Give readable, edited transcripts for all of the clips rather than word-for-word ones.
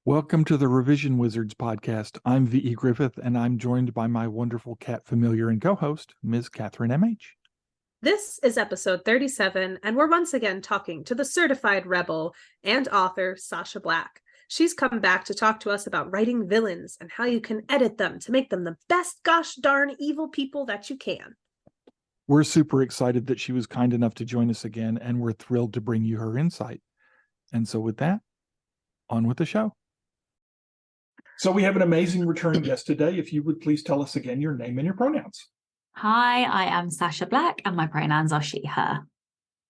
Welcome to the Revision Wizards podcast. I'm V.E. Griffith, and I'm joined by my wonderful cat familiar and co-host, Ms. Catherine M.H. This is episode 37, and we're once again talking to the certified rebel and author, Sacha Black. She's come back to talk to us about writing villains and how you can edit them to make them the best gosh darn evil people that you can. We're super excited that she was kind enough to join us again, and we're thrilled to bring you her insight. And so with that, on with the show. So we have an amazing returning guest today. If you would please tell us again your name and your pronouns. Hi, I am Sacha Black, and my pronouns are she, her.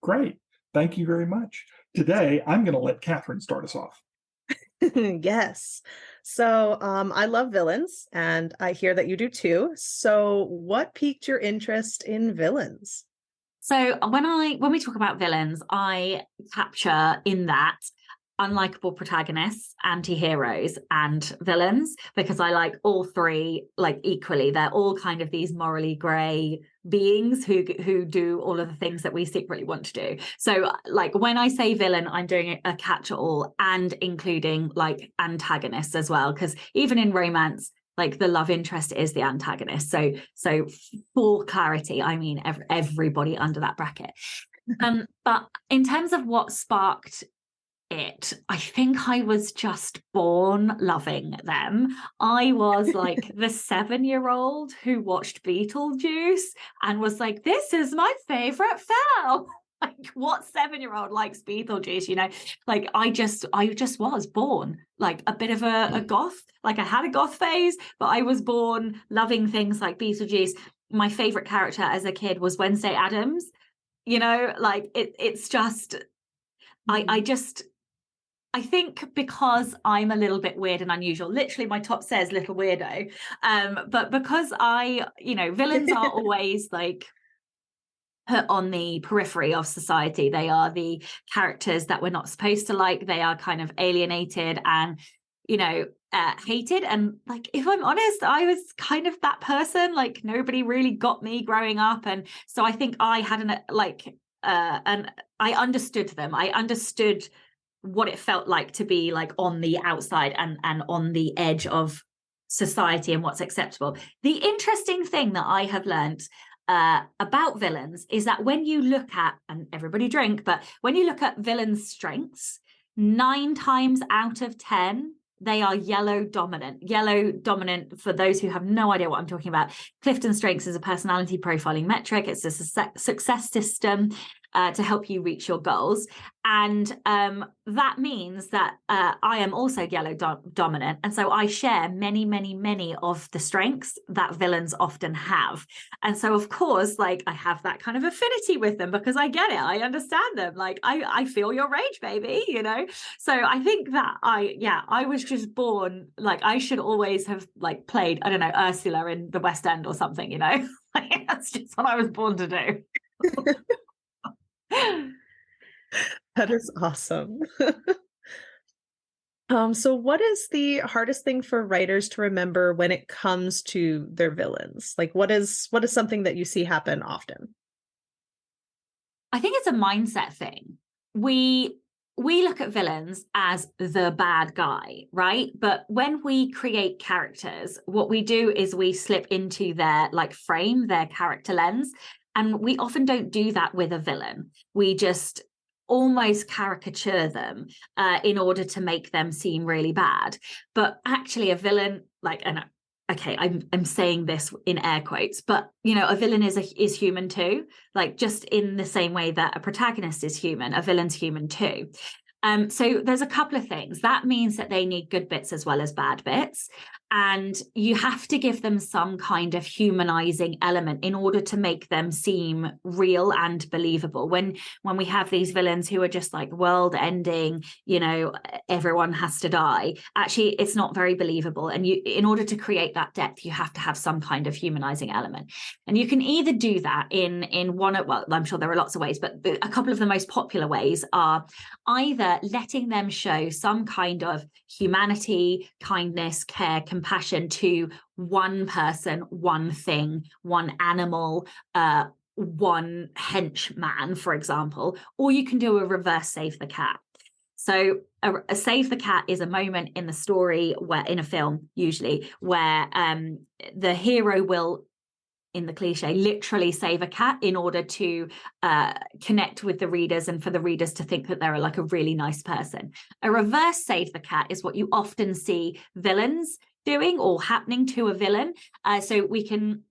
Great. Thank you very much. Today, I'm going to let Catherine start us off. Yes. So I love villains, and I hear that you do too. So what piqued your interest in villains? So when we talk about villains, I capture in that unlikable protagonists, anti-heroes, and villains, because I like all three like equally. They're all kind of these morally grey beings who do all of the things that we secretly want to do. So like when I say villain, I'm doing a catch-all and including like antagonists as well, because even in romance, like the love interest is the antagonist. So for clarity, I mean everybody under that bracket. But in terms of what sparked it, I think I was just born loving them. I was like the 7-year-old who watched Beetlejuice and was like, this is my favorite film. Like, what 7-year-old likes Beetlejuice? You know, like I just was born like a bit of a goth. Like I had a goth phase, but I was born loving things like Beetlejuice. My favorite character as a kid was Wednesday Addams. You know, like it's just I think because I'm a little bit weird and unusual, literally my top says little weirdo. But because villains are always like put on the periphery of society. They are the characters that we're not supposed to like. They are kind of alienated and, hated. And like, if I'm honest, I was kind of that person. Like nobody really got me growing up. And so I think I had and I understood them. I understood what it felt like to be like on the outside and on the edge of society and what's acceptable. The interesting thing that I have learned about villains is that when you look at, and everybody drink, but when you look at villains' strengths, 9 times out of 10, they are yellow dominant. Yellow dominant, for those who have no idea what I'm talking about, Clifton Strengths is a personality profiling metric. It's a success system to help you reach your goals. And that means that I am also yellow dominant. And so I share many, many, many of the strengths that villains often have. And so, of course, like I have that kind of affinity with them because I get it. I understand them. Like I feel your rage, baby, So I think that I was just born, like I should always have like played, I don't know, Ursula in the West End or something, Like, that's just what I was born to do. That is awesome. So what is the hardest thing for writers to remember when it comes to their villains? Like what is something that you see happen often? I think it's a mindset thing. We look at villains as the bad guy, right? But when we create characters, what we do is we slip into their like frame, their character lens. And we often don't do that with a villain. We just almost caricature them in order to make them seem really bad. But actually a villain, I'm saying this in air quotes, but a villain is human too. Like just in the same way that a protagonist is human, a villain's human too. So there's a couple of things. That means that they need good bits as well as bad bits. And you have to give them some kind of humanizing element in order to make them seem real and believable. When we have these villains who are just like world ending, everyone has to die, actually it's not very believable. And in order to create that depth, you have to have some kind of humanizing element. And you can either do that in I'm sure there are lots of ways, but a couple of the most popular ways are either letting them show some kind of humanity, kindness, care, compassion to one person, one thing, one animal, one henchman, for example, or you can do a reverse save the cat. So a save the cat is a moment in the story where, in a film usually, where the hero will, in the cliche, literally save a cat in order to connect with the readers and for the readers to think that they're like a really nice person. A reverse save the cat is what you often see villains doing or happening to a villain. So we can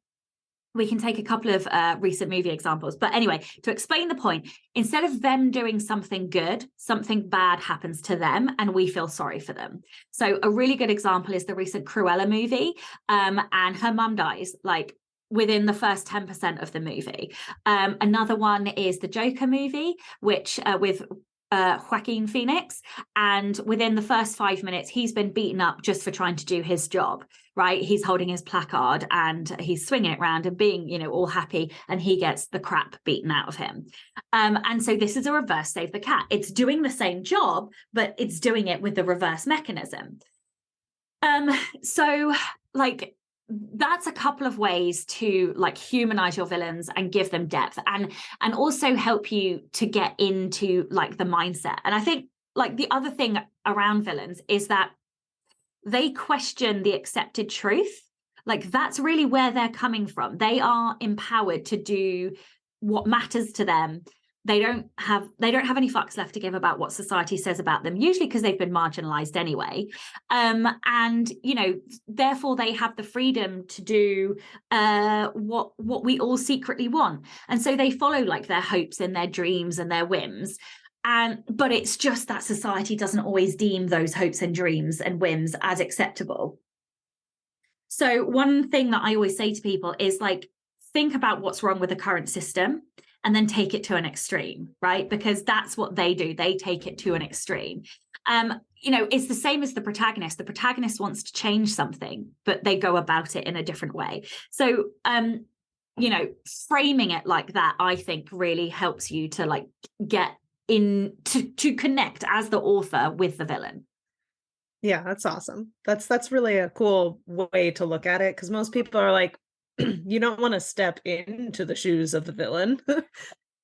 take a couple of recent movie examples. But anyway, to explain the point, instead of them doing something good, something bad happens to them and we feel sorry for them. So a really good example is the recent Cruella movie, and her mum dies like within the first 10% of the movie. Another one is the Joker movie, which with Joaquin Phoenix, and within the first 5 minutes he's been beaten up just for trying to do his job, right? He's holding his placard and he's swinging it around and being, you know, all happy, and he gets the crap beaten out of him. And so this is a reverse save the cat. It's doing the same job, but it's doing it with the reverse mechanism. So like that's a couple of ways to like humanize your villains and give them depth, and also help you to get into like the mindset. And I think like the other thing around villains is that they question the accepted truth. Like that's really where they're coming from. They are empowered to do what matters to them. They don't have any fucks left to give about what society says about them, usually because they've been marginalized anyway. And, you know, therefore they have the freedom to do what we all secretly want. And so they follow like their hopes and their dreams and their whims. But it's just that society doesn't always deem those hopes and dreams and whims as acceptable. So one thing that I always say to people is like, think about what's wrong with the current system and then take it to an extreme, right? Because that's what they do. They take it to an extreme. You know, it's the same as the protagonist. The protagonist wants to change something, but they go about it in a different way. So, you know, framing it like that, I think really helps you to like get in to connect as the author with the villain. Yeah, that's awesome. That's really a cool way to look at it, because most people are like, you don't want to step into the shoes of the villain,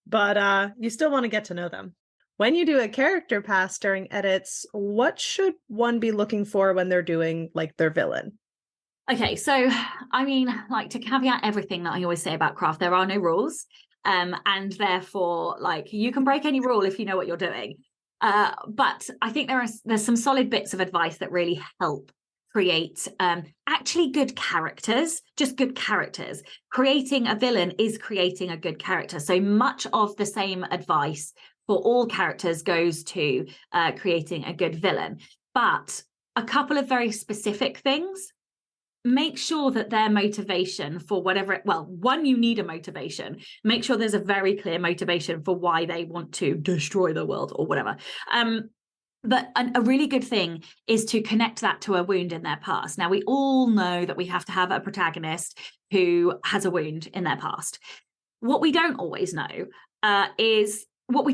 but you still want to get to know them. When you do a character pass during edits, what should one be looking for when they're doing like their villain? Okay, so I mean, like to caveat everything that I always say about craft, there are no rules. And therefore, like you can break any rule if you know what you're doing. But I think there's some solid bits of advice that really help create actually good characters, just good characters. Creating a villain is creating a good character. So much of the same advice for all characters goes to creating a good villain. But a couple of very specific things. Make sure that their motivation for whatever, one, you need a motivation. Make sure there's a very clear motivation for why they want to destroy the world or whatever. But a really good thing is to connect that to a wound in their past. Now, we all know that we have to have a protagonist who has a wound in their past. What we don't always know is do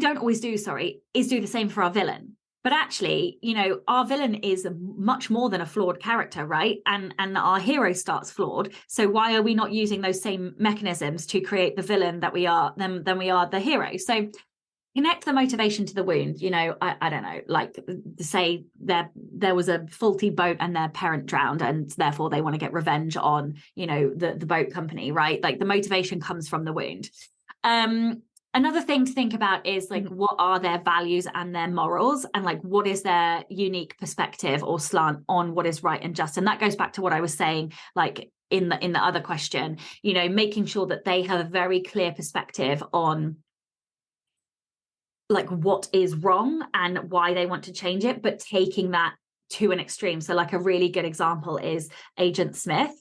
the same for our villain. But actually, you know, our villain is much more than a flawed character, right? And our hero starts flawed. So why are we not using those same mechanisms to create the villain that we are, than we are the hero? So connect the motivation to the wound. You know, I don't know, like say there was a faulty boat and their parent drowned and therefore they want to get revenge on, you know, the boat company, right? Like the motivation comes from the wound. Another thing to think about is like, what are their values and their morals, and like, what is their unique perspective or slant on what is right and just? And that goes back to what I was saying, like in the other question, you know, making sure that they have a very clear perspective on like what is wrong and why they want to change it, but taking that to an extreme. So like a really good example is Agent Smith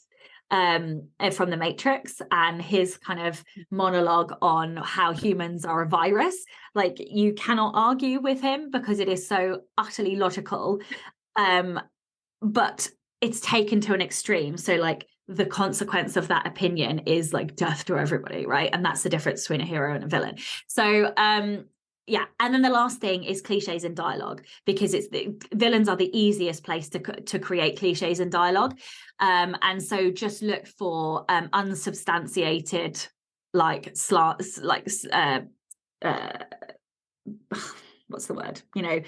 from the Matrix, and his kind of monologue on how humans are a virus. Like you cannot argue with him because it is so utterly logical, but it's taken to an extreme. So like the consequence of that opinion is like death to everybody, right? And that's the difference between a hero and a villain. So yeah, and then the last thing is cliches in dialogue, because villains are the easiest place to create cliches in dialogue. And so just look for unsubstantiated, like what's the word? You know,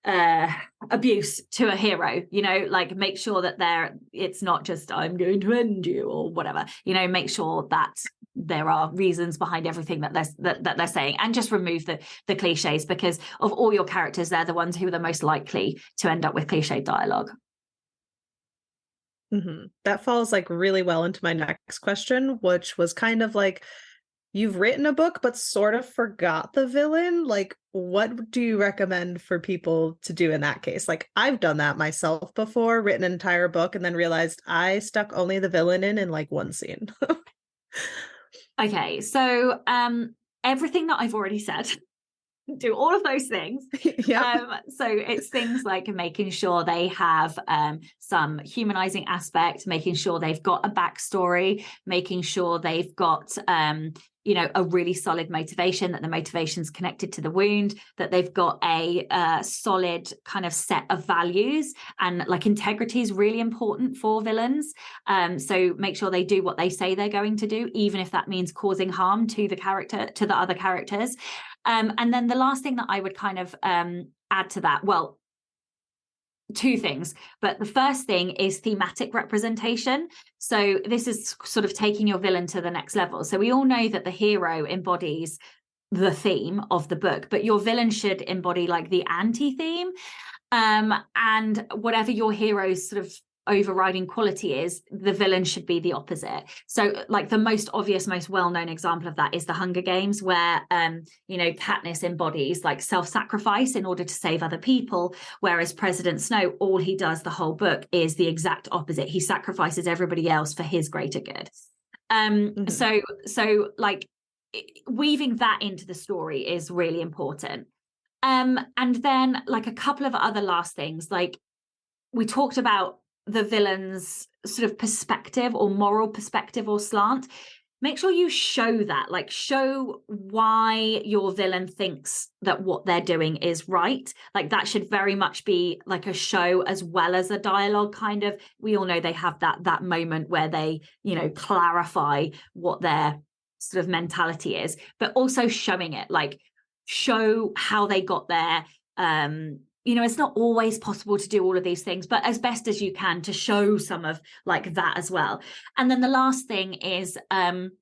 abuse to a hero, you know, like make sure that it's not just I'm going to end you or whatever, you know, make sure that there are reasons behind everything that they're saying, and just remove the cliches, because of all your characters, they're the ones who are the most likely to end up with cliched dialogue. That falls like really well into my next question, which was kind of like, you've written a book but sort of forgot the villain. Like, what do you recommend for people to do in that case? Like, I've done that myself before, written an entire book and then realized I stuck only the villain in like one scene. Okay, so everything that I've already said, do all of those things. So it's things like making sure they have some humanizing aspect, making sure they've got a backstory, making sure they've got you know, a really solid motivation, that the motivation's connected to the wound, that they've got a solid kind of set of values, and like integrity is really important for villains. So make sure they do what they say they're going to do, even if that means causing harm to the other characters. And then the last thing that I would kind of add to that, well, two things, but the first thing is thematic representation. So this is sort of taking your villain to the next level. So we all know that the hero embodies the theme of the book, but your villain should embody like the anti-theme, and whatever your hero's sort of overriding quality is, the villain should be the opposite. So like the most obvious, most well-known example of that is the Hunger Games, where you know, Katniss embodies like self-sacrifice in order to save other people, whereas President Snow, all he does the whole book is the exact opposite. He sacrifices everybody else for his greater good. So like weaving that into the story is really important. And then like a couple of other last things, like we talked about the villain's sort of perspective or moral perspective or slant. Make sure you show that, like show why your villain thinks that what they're doing is right. Like that should very much be like a show as well as a dialogue kind of. We all know they have that moment where they, you know, clarify what their sort of mentality is, but also showing it, like show how they got there. You know, it's not always possible to do all of these things, but as best as you can to show some of like that as well. And then the last thing is two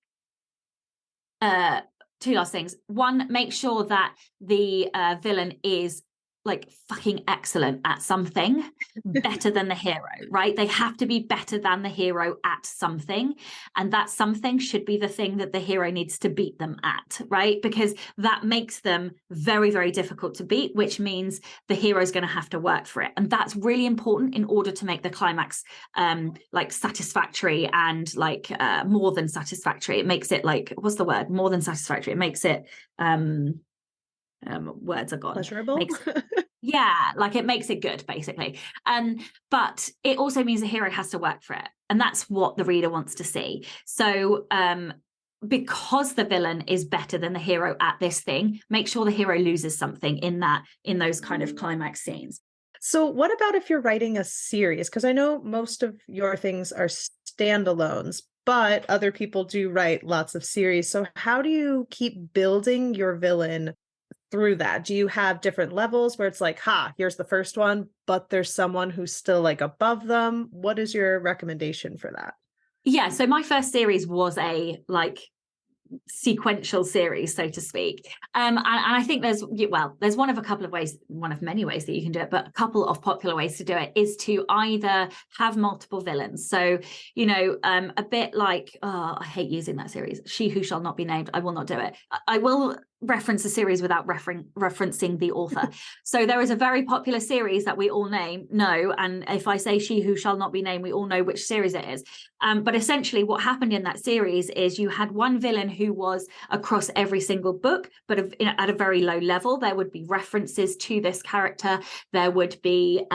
last things. One, make sure that the villain is like fucking excellent at something, better than the hero, right? They have to be better than the hero at something, and that something should be the thing that the hero needs to beat them at, right? Because that makes them very, very difficult to beat, which means the hero is going to have to work for it, and that's really important in order to make the climax like satisfactory and like more than satisfactory. It makes it like, what's the word? More than satisfactory. It makes it words are gone. Pleasurable. Yeah, like it makes it good basically. But it also means the hero has to work for it, and that's what the reader wants to see. So because the villain is better than the hero at this thing, make sure the hero loses something in those kind of climax scenes. So what about if you're writing a series? Because I know most of your things are standalones, but other people do write lots of series. So how do you keep building your villain through that? Do you have different levels where it's like, here's the first one, but there's someone who's still like above them? What is your recommendation for that? Yeah, so my first series was a like sequential series, so to speak. And I think there's one of many ways that you can do it, but a couple of popular ways to do it is to either have multiple villains. So, you know, a bit like, I hate using that series, She Who Shall Not Be Named. I will not do it. I will reference a series without referencing the author. So there is a very popular series that we all know, and if I say She Who Shall Not Be Named, we all know which series it is. But essentially what happened in that series is you had one villain who was across every single book, but at a very low level. There would be references to this character. There would be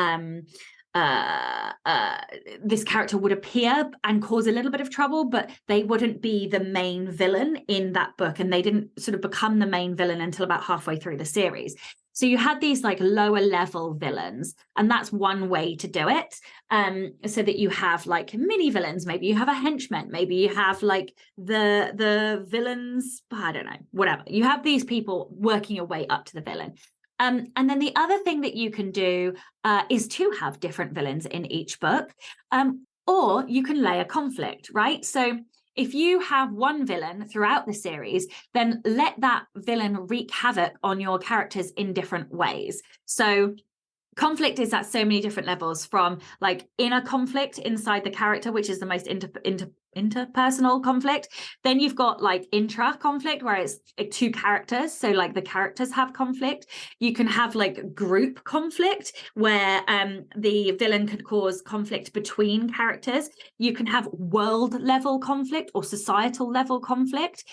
this character would appear and cause a little bit of trouble, but they wouldn't be the main villain in that book, and they didn't sort of become the main villain until about halfway through the series. So you had these like lower level villains, and that's one way to do it. So that you have like mini villains, maybe you have a henchman, maybe you have like the villains, I don't know, whatever. You have these people working your way up to the villain. And then the other thing that you can do is to have different villains in each book, or you can layer conflict, right? So if you have one villain throughout the series, then let that villain wreak havoc on your characters in different ways. So conflict is at so many different levels, from like inner conflict inside the character, which is the most interpersonal conflict. Then you've got like intra conflict, where it's two characters, so like the characters have conflict. You can have like group conflict, where the villain could cause conflict between characters. You can have world level conflict or societal level conflict.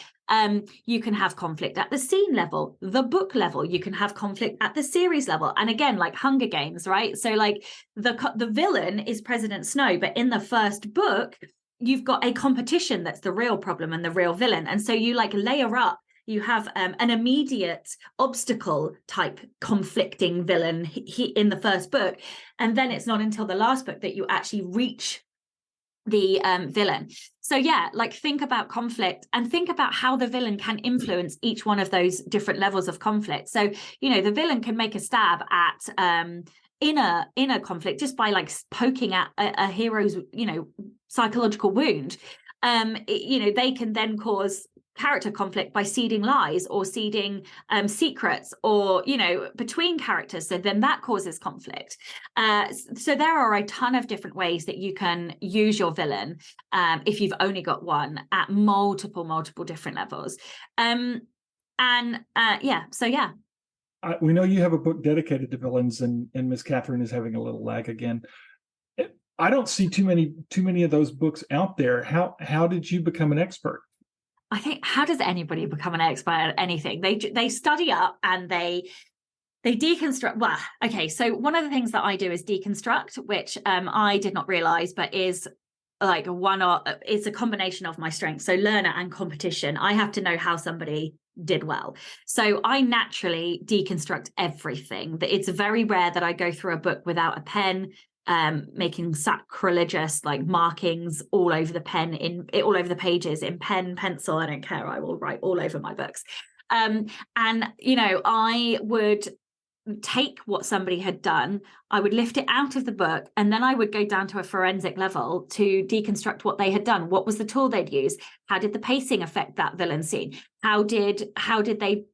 You can have conflict at the scene level, the book level. You can have conflict at the series level, and again, like Hunger Games, right? So like the villain is President Snow, but in the first book you've got a competition that's the real problem and the real villain, and so you like layer up. You have an immediate obstacle type conflicting villain in the first book, and then it's not until the last book that you actually reach the villain. So yeah, like think about conflict and think about how the villain can influence each one of those different levels of conflict. So, you know, the villain can make a stab at inner conflict just by like poking at a hero's, you know, psychological wound. You know, they can then cause character conflict by seeding lies or seeding secrets, or, you know, between characters. So then that causes conflict. So there are a ton of different ways that you can use your villain if you've only got one, at multiple different levels. We know you have a book dedicated to villains, and Miss Catherine is having a little lag again. I don't see too many of those books out there. How did you become an expert? I think, how does anybody become an expert at anything? They study up and they deconstruct. Well, okay, so one of the things that I do is deconstruct, which I did not realize, but is like it's a combination of my strengths. So learner and competition. I have to know how somebody did well. So I naturally deconstruct everything. It's very rare that I go through a book without a pen, making sacrilegious like markings all over the pen, all over the pages, in pen, pencil. I don't care. I will write all over my books. And you know, I would take what somebody had done, I would lift it out of the book, and then I would go down to a forensic level to deconstruct what they had done. What was the tool they'd used? How did the pacing affect that villain scene? How did they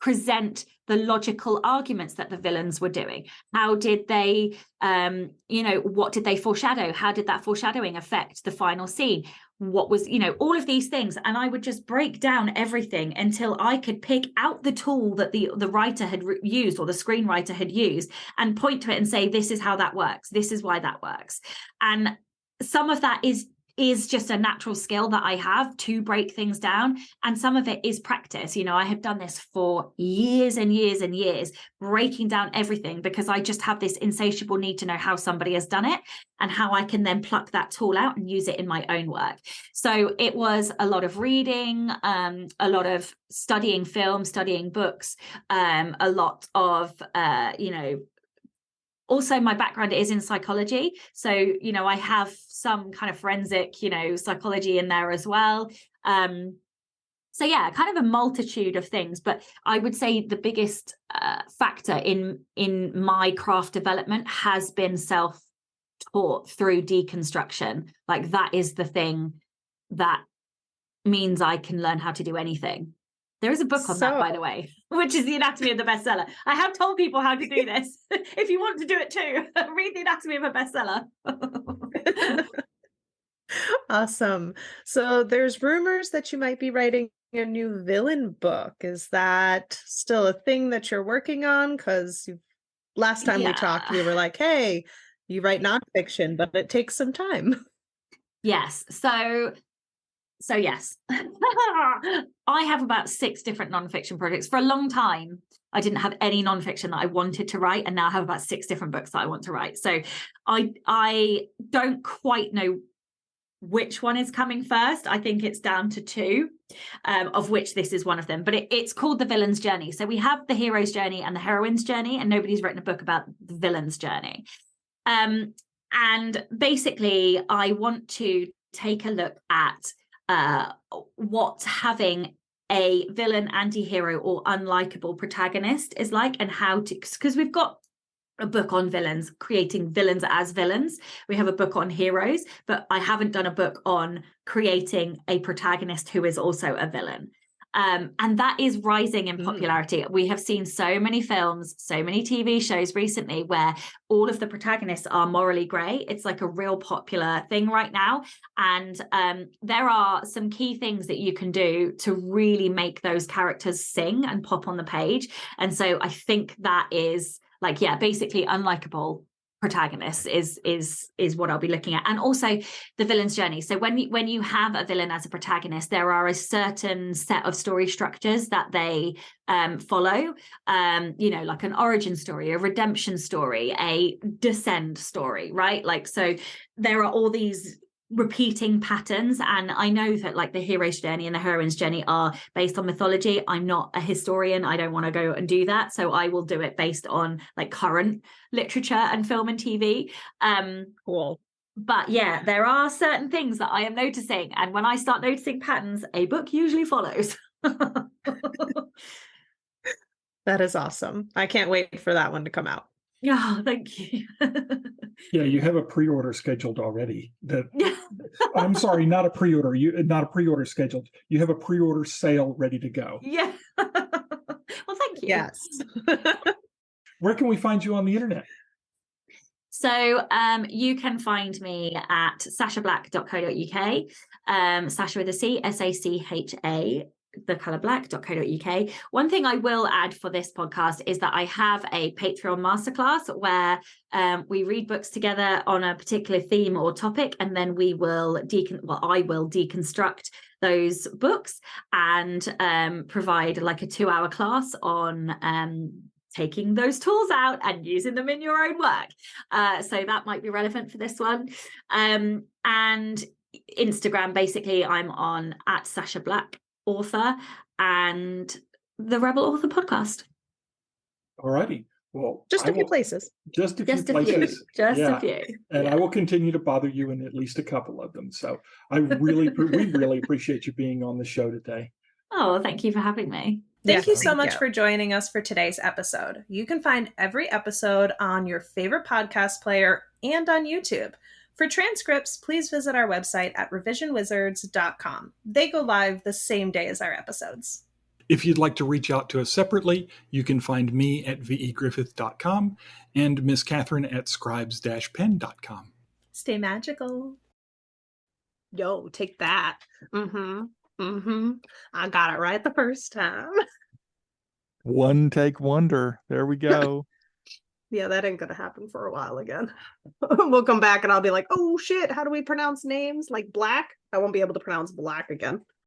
present the logical arguments that the villains were doing? How did they, you know, what did they foreshadow? How did that foreshadowing affect the final scene? What was, you know, all of these things. And I would just break down everything until I could pick out the tool that the writer had used, or the screenwriter had used, and point to it and say, this is how that works. This is why that works. And some of that is just a natural skill that I have to break things down. And some of it is practice. You know, I have done this for years and years and years, breaking down everything, because I just have this insatiable need to know how somebody has done it and how I can then pluck that tool out and use it in my own work. So it was a lot of reading, a lot of studying film, studying books, a lot of, you know, also my background is in psychology. So, you know, I have some kind of forensic, you know, psychology in there as well. So yeah, kind of a multitude of things. But I would say the biggest factor in my craft development has been self-taught through deconstruction. Like that is the thing that means I can learn how to do anything. There is a book on that, by the way, which is The Anatomy of the Bestseller. I have told people how to do this. If you want to do it too, read The Anatomy of a Bestseller. Awesome. So there's rumors that you might be writing a new villain book. Is that still a thing that you're working on? Because last time we talked, we were like, hey, you write nonfiction, but it takes some time. Yes. So yes, I have about 6 different nonfiction projects. For a long time, I didn't have any nonfiction that I wanted to write, and now I have about 6 different books that I want to write. So I don't quite know which one is coming first. I think it's down to 2, of which this is one of them. But it's called The Villain's Journey. So we have the hero's journey and the heroine's journey, and nobody's written a book about the villain's journey. And basically, I want to take a look at what having a villain, anti-hero, or unlikable protagonist is like, and how to, because we've got a book on villains, creating villains as villains. We have a book on heroes, but I haven't done a book on creating a protagonist who is also a villain. And that is rising in popularity. We have seen so many films, so many TV shows recently where all of the protagonists are morally grey. It's like a real popular thing right now. And there are some key things that you can do to really make those characters sing and pop on the page. And so I think that is like, yeah, basically unlikable protagonist is what I'll be looking at. And also the villain's journey. So when you have a villain as a protagonist, there are a certain set of story structures that they follow, like an origin story, a redemption story, a descend story, right? Like, so there are all these repeating patterns, and I know that like the hero's journey and the heroine's journey are based on mythology. I'm not a historian. I don't want to go and do that, so I will do it based on like current literature and film and TV. Cool. But yeah, there are certain things that I am noticing, and when I start noticing patterns, a book usually follows. That is awesome. I can't wait for that one to come out. Yeah, thank you. Yeah, you have a pre-order scheduled already. I'm sorry, not a pre-order. Not a pre-order scheduled. You have a pre-order sale ready to go. Yeah. Well, thank you. Yes. Where can we find you on the internet? So you can find me at sachablack.co.uk, Sacha with a C, SACHA, thecolor.black.co.uk. One thing I will add for this podcast is that I have a Patreon masterclass where we read books together on a particular theme or topic, and then I will deconstruct those books and provide like a 2-hour class on taking those tools out and using them in your own work. So that might be relevant for this one. And Instagram, basically, I'm on at Sacha Black Author and the Rebel Author Podcast. All righty. Well, Just a few places. Just a few places. A few. And I will continue to bother you in at least a couple of them. So we really appreciate you being on the show today. Oh, thank you for having me. Thank you so much for joining us for today's episode. You can find every episode on your favorite podcast player and on YouTube. For transcripts, please visit our website at revisionwizards.com. They go live the same day as our episodes. If you'd like to reach out to us separately, you can find me at vegriffith.com and Miss Catherine at scribes-pen.com. Stay magical. Yo, take that. I got it right the first time. One take wonder. There we go. Yeah, that ain't gonna happen for a while again. We'll come back and I'll be like, oh shit, how do we pronounce names? Like Black? I won't be able to pronounce Black again.